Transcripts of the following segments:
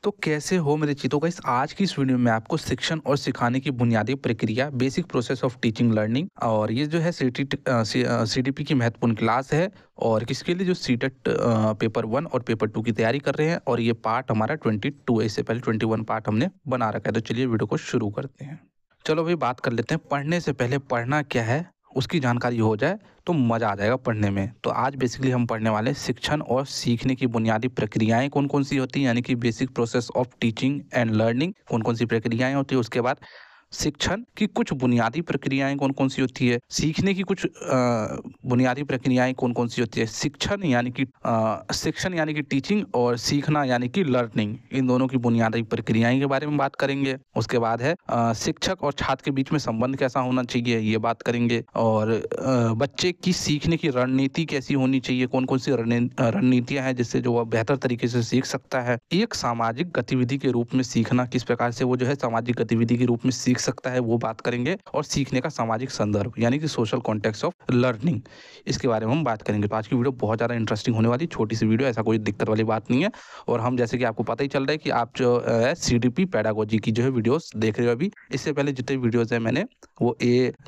तो कैसे हो मेरे चितो गाइस। आज की इस वीडियो में आपको शिक्षण और सिखाने की बुनियादी प्रक्रिया, basic process of teaching learning, और ये जो है सीडीपी की महत्वपूर्ण क्लास है और किसके लिए जो सीटेट पेपर 1 और पेपर 2 की तैयारी कर रहे हैं। और ये पार्ट हमारा 22 है, इससे पहले 21 पार्ट हमने बना रखा है। तो चलिए वीडियो को शुरू करते हैं। चलो भाई बात कर लेते हैं, पढ़ने से पहले पढ़ना क्या है उसकी जानकारी हो जाए तो मज़ा आ जाएगा पढ़ने में। तो आज बेसिकली हम पढ़ने वाले हैं शिक्षण और सीखने की बुनियादी प्रक्रियाएं कौन कौन सी होती हैं, यानी कि basic process of teaching and learning कौन कौन सी प्रक्रियाएं होती है। उसके बाद शिक्षण की कुछ बुनियादी प्रक्रियाएं कौन कौन सी होती है, सीखने की कुछ बुनियादी प्रक्रियाएं कौन कौन सी होती है। शिक्षण यानी कि टीचिंग और सीखना यानी कि लर्निंग, इन दोनों की बुनियादी प्रक्रियाएं के बारे में बात करेंगे। उसके बाद है शिक्षक और छात्र के बीच में संबंध कैसा होना चाहिए, ये बात करेंगे। और बच्चे की सीखने की रणनीति कैसी होनी चाहिए, कौन कौन सी रणनीतियां हैं जिससे जो वह बेहतर तरीके से सीख सकता है। एक सामाजिक गतिविधि के रूप में सीखना, किस प्रकार से वो जो है सामाजिक गतिविधि के रूप में सीख सकता है, वो बात करेंगे। और सीखने का सामाजिक संदर्भ यानी कि सोशल कॉन्टेक्स्ट ऑफ लर्निंग, इसके बारे में हम बात करेंगे। तो आज की वीडियो बहुत ज़्यादा इंटरेस्टिंग होने वाली, छोटी सी वीडियो, ऐसा कोई दिक्कत वाली बात नहीं है। और हम जैसे कि आपको पता ही चल रहा है कि आप जो है सीडीपी पेडागोजी की जो है वीडियोस देख रहे हो अभी। इससे पहले जितने वीडियोस है मैंने वो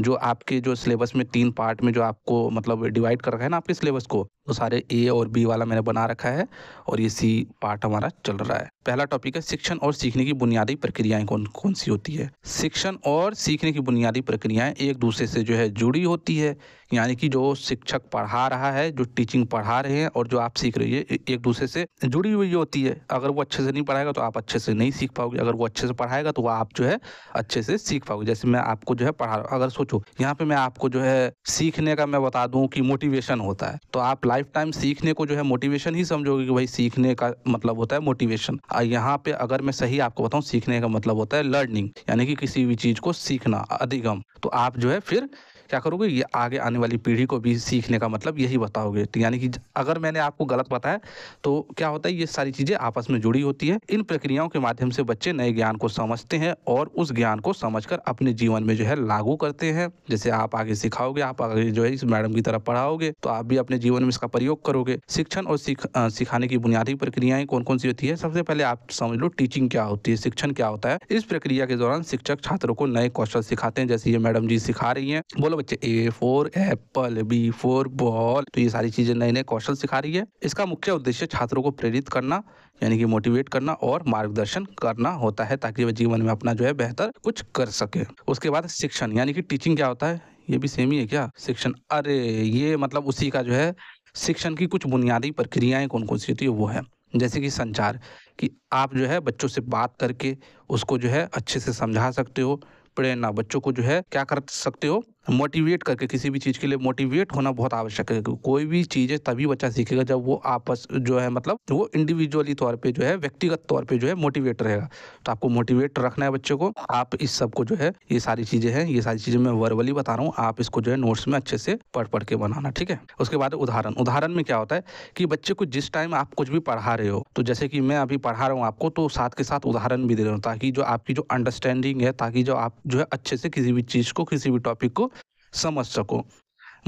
जो आपके जो सिलेबस में 3 पार्ट में जो आपको मतलब डिवाइड कर रखा है ना आपके सिलेबस को, तो सारे ए और बी वाला मैंने बना रखा है और ये सी पार्ट हमारा चल रहा है। पहला टॉपिक है शिक्षण और सीखने की बुनियादी प्रक्रियाएं कौन कौन सी होती है। शिक्षण और सीखने की बुनियादी प्रक्रियाएं एक दूसरे से जो है जुड़ी होती है, यानी कि जो शिक्षक पढ़ा रहा है, जो टीचिंग पढ़ा रहे हैं और जो आप सीख रही है, एक दूसरे से जुड़ी हुई होती है। अगर वो अच्छे से नहीं पढ़ाएगा तो आप अच्छे से नहीं सीख पाओगे, अगर वो अच्छे से पढ़ाएगा तो वो आप जो है अच्छे से सीख पाओगे। जैसे मैं आपको जो है पढ़ा रहा हूँ, अगर सोचो यहाँ पे मैं आपको जो है सीखने का मैं बता दूं कि मोटिवेशन होता है, तो आप लाइफ टाइम सीखने को जो है मोटिवेशन ही समझोगे कि भाई सीखने का मतलब होता है मोटिवेशन। यहाँ पे अगर मैं सही आपको बताऊं, सीखने का मतलब होता है लर्निंग, यानी कि किसी भी चीज को सीखना, अधिगम। तो आप जो है फिर क्या करोगे, ये आगे आने वाली पीढ़ी को भी सीखने का मतलब यही बताओगे। तो यानी कि अगर मैंने आपको गलत बताया तो क्या होता है, ये सारी चीजें आपस में जुड़ी होती है। इन प्रक्रियाओं के माध्यम से बच्चे नए ज्ञान को समझते हैं और उस ज्ञान को समझकर अपने जीवन में जो है लागू करते हैं। जैसे आप आगे सिखाओगे, आप आगे जो है इस मैडम की तरह पढ़ाओगे तो आप भी अपने जीवन में इसका प्रयोग करोगे। शिक्षण और सिखाने की बुनियादी प्रक्रियाएं कौन कौन सी होती है। सबसे पहले आप समझ लो टीचिंग क्या होती है, शिक्षण क्या होता है। इस प्रक्रिया के दौरान शिक्षक छात्रों को नए कौशल सिखाते हैं, जैसे ये मैडम जी सिखा रही हैं। बोलो बच्चे, A for apple, B for ball. तो ये सारी चीजें नए नए कौशल सिखा रही है। इसका मुख्य उद्देश्य छात्रों को प्रेरित करना यानी कि मोटिवेट करना और मार्गदर्शन करना होता है, ताकि वह जीवन में अपना जो है बेहतर कुछ कर सके। उसके बाद शिक्षण यानी कि टीचिंग क्या होता है, ये भी सेम ही है क्या शिक्षण। अरे ये मतलब उसी का जो है शिक्षण की कुछ बुनियादी प्रक्रियाएं कौन कौन सी होती है वो है। जैसे कि संचार, कि आप जो है बच्चों से बात करके उसको जो है अच्छे से समझा सकते हो। प्रेरणा, बच्चों को जो है क्या कर सकते हो, मोटिवेट करके। किसी भी चीज़ के लिए मोटिवेट होना बहुत आवश्यक है। कोई भी चीज़ है तभी बच्चा सीखेगा जब वो आपस जो है मतलब वो इंडिविजुअली तौर पे जो है व्यक्तिगत तौर पे जो है मोटिवेट रहेगा। तो आपको मोटिवेट रखना है बच्चों को। आप इस सब को जो है, ये सारी चीज़ें हैं, ये सारी चीज़ें मैं वर्बली बता रहा हूँ, आप इसको जो है नोट्स में अच्छे से पढ़ पढ़ के बनाना, ठीक है। उसके बाद उदाहरण, उदाहरण में क्या होता है कि बच्चे को जिस टाइम आप कुछ भी पढ़ा रहे हो, तो जैसे कि मैं अभी पढ़ा रहा हूँ आपको, तो साथ के साथ उदाहरण भी दे रहा हूँ, ताकि जो आपकी जो अंडरस्टैंडिंग है, ताकि जो आप जो है अच्छे से किसी भी चीज़ को, किसी भी टॉपिक को समझ सको।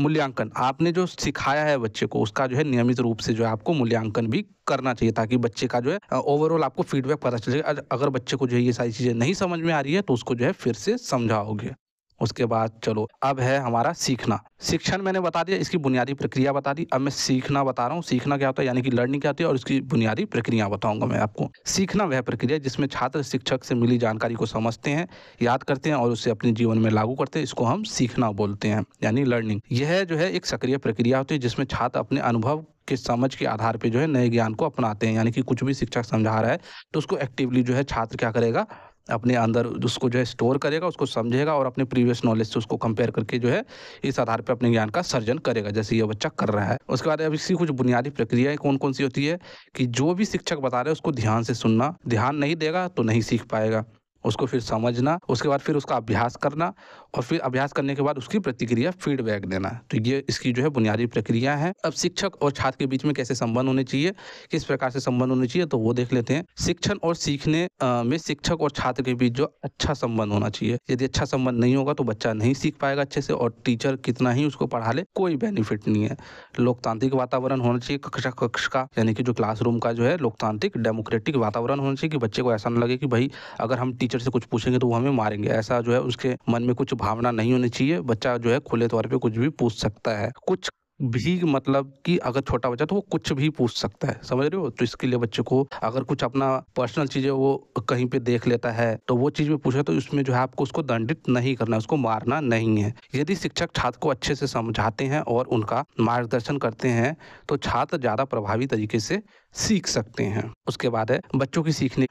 मूल्यांकन, आपने जो सिखाया है बच्चे को उसका जो है नियमित रूप से जो है आपको मूल्यांकन भी करना चाहिए, ताकि बच्चे का जो है ओवरऑल आपको फीडबैक पता चले। अगर बच्चे को जो है ये सारी चीज़ें नहीं समझ में आ रही है तो उसको जो है फिर से समझाओगे। उसके बाद चलो अब है हमारा सीखना। शिक्षण मैंने बता दिया, इसकी बुनियादी प्रक्रिया बता दी। अब मैं सीखना बता रहा हूँ। सीखना क्या होता है यानी कि लर्निंग क्या होती है, और इसकी बुनियादी प्रक्रिया बताऊंगा मैं आपको। सीखना वह प्रक्रिया जिसमें छात्र शिक्षक से मिली जानकारी को समझते हैं, याद करते हैं और उसे अपने जीवन में लागू करते हैं। इसको हम सीखना बोलते हैं, यानी लर्निंग। यह जो है एक सक्रिय प्रक्रिया होती है जिसमें छात्र अपने अनुभव के समझ के आधार पे जो है नए ज्ञान को अपनाते हैं। यानी कि कुछ भी शिक्षक समझा रहा है तो उसको एक्टिवली जो है छात्र क्या करेगा, अपने अंदर उसको जो है स्टोर करेगा, उसको समझेगा और अपने प्रीवियस नॉलेज से उसको कंपेयर करके जो है इस आधार पे अपने ज्ञान का सर्जन करेगा, जैसे ये बच्चा कर रहा है। उसके बाद अब इसकी कुछ बुनियादी प्रक्रियाएं कौन कौन सी होती है कि जो भी शिक्षक बता रहे हैं उसको ध्यान से सुनना, ध्यान नहीं देगा तो नहीं सीख पाएगा। उसको फिर समझना, उसके बाद फिर उसका अभ्यास करना और फिर अभ्यास करने के बाद उसकी प्रतिक्रिया फीडबैक देना। तो ये इसकी जो है बुनियादी प्रक्रिया है। अब शिक्षक और छात्र के बीच में कैसे संबंध होने चाहिए, किस प्रकार से संबंध होने चाहिए, तो वो देख लेते हैं। शिक्षण और सीखने में शिक्षक और छात्र के बीच जो अच्छा संबंध होना चाहिए। यदि अच्छा संबंध नहीं होगा तो बच्चा नहीं सीख पाएगा अच्छे से, और टीचर कितना ही उसको पढ़ा ले कोई बेनिफिट नहीं है। लोकतांत्रिक वातावरण होना चाहिए कक्ष का, यानी कि जो क्लासरूम का जो है लोकतांत्रिक डेमोक्रेटिक वातावरण होना चाहिए कि बच्चे को ऐसा ना लगे कि भाई अगर हम टीचर से कुछ पूछेंगे तो वो हमें मारेंगे। ऐसा जो है उसके मन में कुछ भावना नहीं होनी चाहिए। बच्चा जो है खुले तौर पे कुछ भी पूछ सकता है, कुछ भी मतलब कि अगर छोटा बच्चा तो वो कुछ भी पूछ सकता है, समझ रहे हो। तो इसके लिए बच्चे को अगर कुछ अपना पर्सनल चीजें वो कहीं पे देख लेता है तो वो चीज में पूछे तो उसमें जो है आपको उसको दंडित नहीं करना है, उसको मारना नहीं है। यदि शिक्षक छात्र को अच्छे से समझाते हैं और उनका मार्गदर्शन करते हैं तो छात्र ज्यादा प्रभावी तरीके से सीख सकते हैं। उसके बाद है बच्चों की सीखने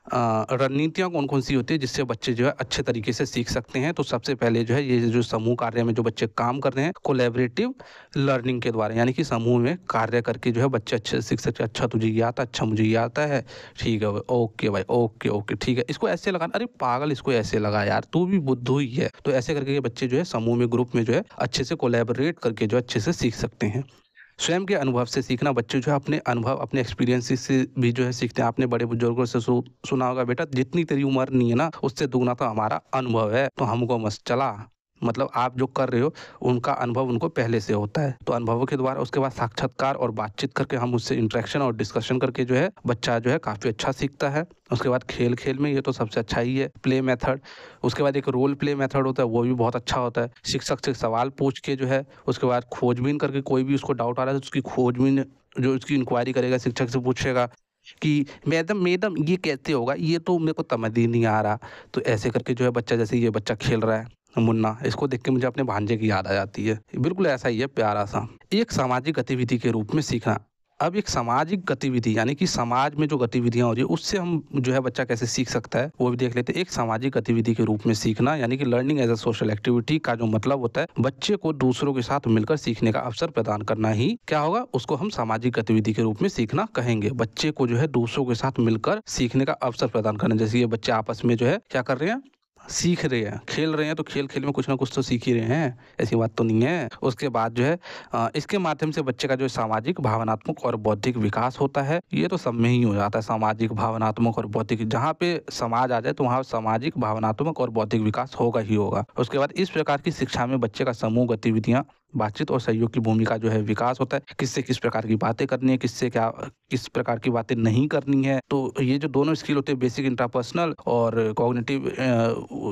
रणनीतियां कौन कौन सी होती है जिससे बच्चे जो है अच्छे तरीके से सीख सकते हैं। तो सबसे पहले जो है ये जो समूह कार्य में जो बच्चे काम कर रहे हैं कोलैबोरेटिव लर्निंग के द्वारा, यानी कि समूह में कार्य करके जो है बच्चे अच्छे से सीख सकते हैं। अच्छा तुझे ये आता, अच्छा मुझे ये आता है, ठीक है भाई, ओके भाई, ओके ओके ठीक है, इसको ऐसे लगाना, अरे पागल इसको ऐसे लगा यार, तू भी बुद्धू ही है। तो ऐसे करके बच्चे जो है समूह में ग्रुप में जो है अच्छे से कोलैबोरेट करके जो अच्छे से सीख सकते हैं। स्वयं के अनुभव से सीखना, बच्चे जो है अपने अनुभव अपने एक्सपीरियंस से भी जो है सीखते हैं। आपने बड़े बुजुर्गों से सुना होगा बेटा जितनी तेरी उम्र नहीं है ना उससे दुगना तो हमारा अनुभव है, तो हमको मत चला। मतलब आप जो कर रहे हो उनका अनुभव उनको पहले से होता है। तो अनुभवों के द्वारा उसके बाद साक्षात्कार और बातचीत करके हम उससे इंटरेक्शन और डिस्कशन करके जो है बच्चा जो है काफ़ी अच्छा सीखता है। उसके बाद खेल खेल में ये तो सबसे अच्छा ही है प्ले मेथड। उसके बाद एक रोल प्ले मेथड होता है, वो भी बहुत अच्छा होता है। शिक्षक से सवाल पूछ के जो है उसके बाद खोजबीन करके कोई भी उसको डाउट आ रहा है तो उसकी खोजबीन जो उसकी इंक्वायरी करेगा, शिक्षक से पूछेगा कि मैडम मैडम ये कैसे होगा, ये तो मेरे को समझ ही नहीं आ रहा। तो ऐसे करके जो है बच्चा, जैसे ये बच्चा खेल रहा है मुन्ना, इसको देख के मुझे अपने भांजे की याद आ जाती है। बिल्कुल ऐसा ही है, प्यारा सा। एक सामाजिक गतिविधि के रूप में सीखना। अब एक सामाजिक गतिविधि यानी कि समाज में जो गतिविधियां हो रही है उससे हम जो है बच्चा कैसे सीख सकता है वो भी देख लेते हैं। एक सामाजिक गतिविधि के रूप में सीखना यानी कि learning as a social activity का जो मतलब होता है बच्चे को दूसरों के साथ मिलकर सीखने का अवसर प्रदान करना ही क्या होगा, उसको हम सामाजिक गतिविधि के रूप में सीखना कहेंगे। बच्चे को जो है दूसरों के साथ मिलकर सीखने का अवसर प्रदान करना। जैसे ये बच्चे आपस में जो है क्या कर रहे हैं, सीख रहे हैं, खेल रहे हैं, तो खेल खेल में कुछ ना कुछ तो सीख ही रहे हैं, ऐसी बात तो नहीं है। उसके बाद जो है इसके माध्यम से बच्चे का जो सामाजिक भावनात्मक और बौद्धिक विकास होता है। ये तो सब में ही हो जाता है, सामाजिक भावनात्मक और बौद्धिक, जहाँ पे समाज आ जाए तो वहाँ सामाजिक भावनात्मक और बौद्धिक विकास होगा ही होगा। उसके बाद इस प्रकार की शिक्षा में बच्चे का समूह गतिविधियाँ, बातचीत और सहयोग की भूमिका जो है विकास होता है। किससे किस प्रकार की बातें करनी है, किससे क्या किस प्रकार की बातें नहीं करनी है। तो ये जो दोनों स्किल होते हैं बेसिक इंट्रापर्सनल और कॉग्निटिव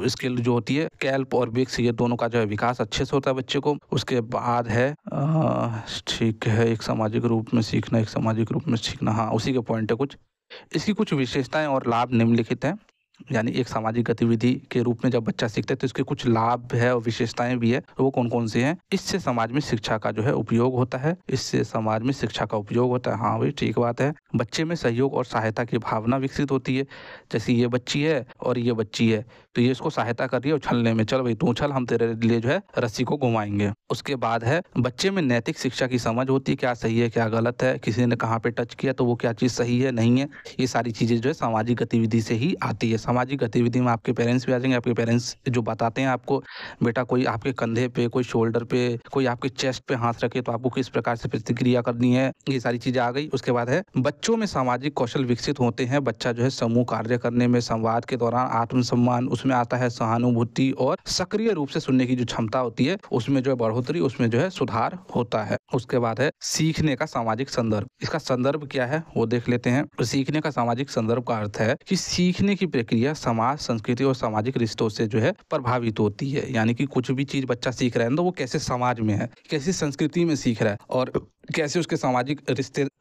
स्किल जो होती है कैल्प और बिक्स, ये दोनों का जो है विकास अच्छे से होता है बच्चे को। उसके बाद है ठीक है एक सामाजिक रूप में सीखना, एक सामाजिक रूप में सीखना, हाँ उसी के पॉइंट है कुछ। इसकी कुछ विशेषताएं और लाभ निम्नलिखित हैं। यानी एक सामाजिक गतिविधि के रूप में जब बच्चा सीखता है तो इसके कुछ लाभ है और विशेषताएं भी है। तो वो कौन कौन से हैं? इससे समाज में शिक्षा का जो है उपयोग होता है, इससे समाज में शिक्षा का उपयोग होता है। हाँ भाई ठीक बात है। बच्चे में सहयोग और सहायता की भावना विकसित होती है। जैसे ये बच्ची है और ये बच्ची है तो ये इसको सहायता कर रही है उछलने में, चल भाई तू उछल, हम तेरे लिए जो है रस्सी को घुमाएंगे। उसके बाद है बच्चे में नैतिक शिक्षा की समझ होती है, क्या सही है क्या गलत है, किसी ने कहाँ पे टच किया तो वो क्या चीज़ सही है नहीं है। ये सारी चीज़ें जो है सामाजिक गतिविधि से ही आती है। सामाजिक गतिविधि में आपके पेरेंट्स भी आ जाएंगे। आपके पेरेंट्स जो बताते हैं आपको बेटा कोई आपके कंधे पे, कोई शोल्डर पे, कोई आपके चेस्ट पे हाथ रखे तो आपको किस प्रकार से प्रतिक्रिया करनी है, ये सारी चीज़ें आ गई। उसके बाद है बच्चों में सामाजिक कौशल विकसित होते हैं। बच्चा जो है समूह कार्य करने में, संवाद के दौरान आत्मसम्मान, उसमें आता है सहानुभूति और सक्रिय रूप से सुनने की जो क्षमता होती है उसमें जो है बढ़ोतरी, उसमें जो है सुधार होता है। उसके बाद है सीखने का सामाजिक संदर्भ। इसका संदर्भ क्या है वो देख लेते हैं। सीखने का सामाजिक संदर्भ का अर्थ है कि सीखने की प्रक्रिया समाज, संस्कृति और सामाजिक रिश्तों से जो है प्रभावित होती है। यानी कि कुछ भी चीज बच्चा सीख रहा है तो वो कैसे समाज में है, कैसी संस्कृति में सीख रहा है और कैसे उसके सामाजिक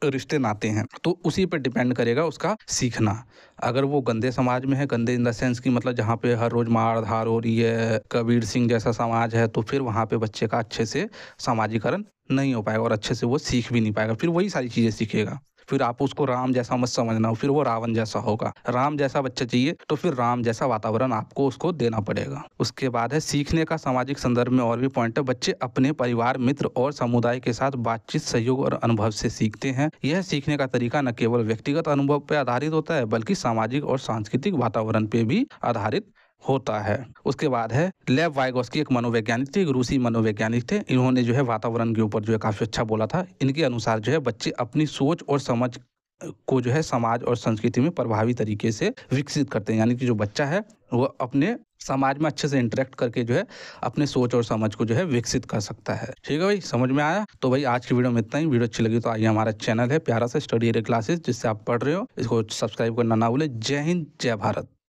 रिश्ते नाते हैं, तो उसी पर डिपेंड करेगा उसका सीखना। अगर वो गंदे समाज में है, गंदे इन द सेंस की मतलब जहाँ पे हर रोज मार धार हो रही है, कबीर सिंह जैसा समाज है, तो फिर वहाँ पे बच्चे का अच्छे से सामाजिकरण नहीं हो पाएगा और अच्छे से वो सीख भी नहीं पाएगा। फिर वही सारी चीजें सीखेगा। फिर आप उसको राम जैसा मत समझना, फिर वो रावण जैसा होगा। राम जैसा बच्चा चाहिए तो फिर राम जैसा वातावरण आपको उसको देना पड़ेगा। उसके बाद है सीखने का सामाजिक संदर्भ में और भी पॉइंट है। बच्चे अपने परिवार, मित्र और समुदाय के साथ बातचीत, सहयोग और अनुभव से सीखते हैं। यह सीखने का तरीका न केवल व्यक्तिगत अनुभव पर आधारित होता है बल्कि सामाजिक और सांस्कृतिक वातावरण पे भी आधारित होता है। उसके बाद है लेव वाइगोस्की, एक मनोवैज्ञानिक थे, एक रूसी मनोवैज्ञानिक थे। इन्होंने जो है वातावरण के ऊपर जो है काफ़ी अच्छा बोला था। इनके अनुसार जो है बच्चे अपनी सोच और समझ को जो है समाज और संस्कृति में प्रभावी तरीके से विकसित करते हैं। यानी कि जो बच्चा है वो अपने समाज में अच्छे से इंटरेक्ट करके जो है अपने सोच और समझ को जो है विकसित कर सकता है। ठीक है भाई, समझ में आया? तो भाई आज की वीडियो में इतना ही। वीडियो अच्छी लगी तो आइए, हमारा चैनल है प्यारा सा स्टडी एरिया क्लासेस जिससे आप पढ़ रहे हो, इसको सब्सक्राइब करना ना भूलें। जय हिंद, जय भारत।